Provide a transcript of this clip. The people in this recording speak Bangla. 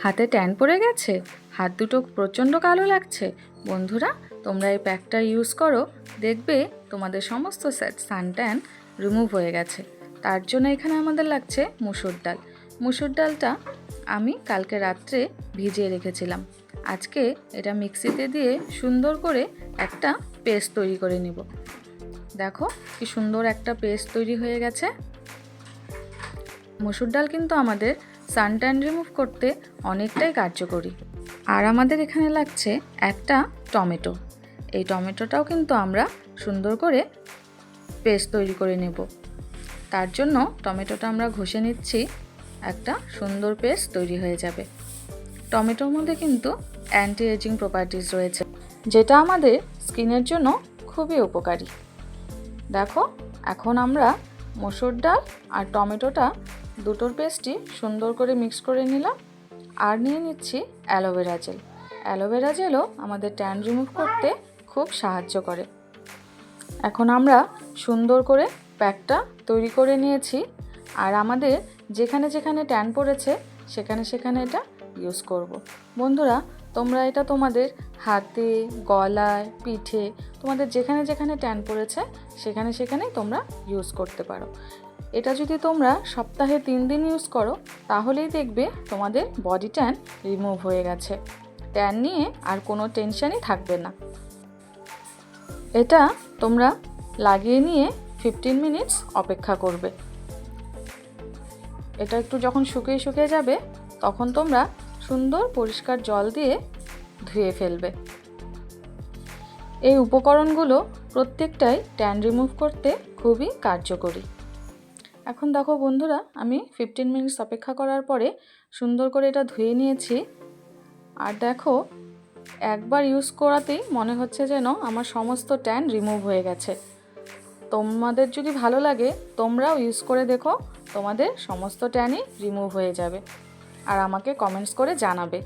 হাতে ট্যান পড়ে গেছে, হাত দুটো প্রচণ্ড কালো লাগছে। বন্ধুরা, তোমরা এই প্যাকটা ইউজ করো, দেখবে তোমাদের সমস্ত সান ট্যান রিমুভ হয়ে গেছে। তার জন্য এখানে আমাদের লাগছে মুসুর ডাল। মুসুর ডালটা আমি কালকে রাত্রে ভিজিয়ে রেখেছিলাম। আজকে এটা মিক্সিতে দিয়ে সুন্দর করে একটা পেস্ট তৈরি করে নিব। দেখো কি সুন্দর একটা পেস্ট তৈরি হয়ে গেছে। মুসুর ডাল কিন্তু আমাদের সান ট্যান রিমুভ করতে অনেকটাই কার্যকরী। আর আমাদের এখানে লাগছে একটা টমেটো। এই টমেটোটাও কিন্তু আমরা সুন্দর করে পেস্ট তৈরি করে নেব। তার জন্য টমেটোটা আমরা ঘষে নিচ্ছি, একটা সুন্দর পেস্ট তৈরি হয়ে যাবে। টমেটোর মধ্যে কিন্তু অ্যান্টি এজিং প্রপার্টিজ রয়েছে, যেটা আমাদের স্কিনের জন্য খুবই উপকারী। দেখো, এখন আমরা মসুর ডাল আর টমেটোটা দুটোর পেস্টই সুন্দর করে মিক্স করে নিলাম। আর নিয়ে নিচ্ছি অ্যালোভেরা জেল। অ্যালোভেরা জেলও আমাদের ট্যান রিমুভ করতে খুব সাহায্য করে। এখন আমরা সুন্দর করে প্যাকটা তৈরি করে নিয়েছি। আর আমাদের যেখানে যেখানে ট্যান পড়েছে সেখানে সেখানে এটা ইউজ করব। বন্ধুরা, তোমরা এটা তোমাদের হাতে, গলায়, পিঠে, তোমাদের যেখানে যেখানে ট্যান পড়েছে সেখানে সেখানেই তোমরা ইউজ করতে পারো। এটা যদি তোমরা সপ্তাহে 3 দিন ইউজ করো তাহলেই দেখবে তোমাদের বডি ট্যান রিমুভ হয়ে গেছে। ট্যান নিয়ে আর কোনো টেনশনই থাকবে না। এটা তোমরা লাগিয়ে নিয়ে 15 মিনিটস অপেক্ষা করবে। এটা একটু যখন শুকিয়ে যাবে তখন তোমরা সুন্দর পরিষ্কার জল দিয়ে ধুয়ে ফেলবে। এই উপকরণগুলো প্রত্যেকটাই ট্যান রিমুভ করতে খুবই কার্যকরী। এখন দেখো বন্ধুরা, আমি 15 মিনিটস অপেক্ষা করার পরে সুন্দর করে এটা ধুয়ে নিয়েছি। আর দেখো, একবার ইউজ করাতেই মনে হচ্ছে যেন আমার সমস্ত ট্যান রিমুভ হয়ে গেছে। তোমাদের যদি ভালো লাগে তোমরাও ইউজ করে দেখো, তোমাদের সমস্ত ট্যানই রিমুভ হয়ে যাবে। আর আমাকে কমেন্টস করে জানাবে।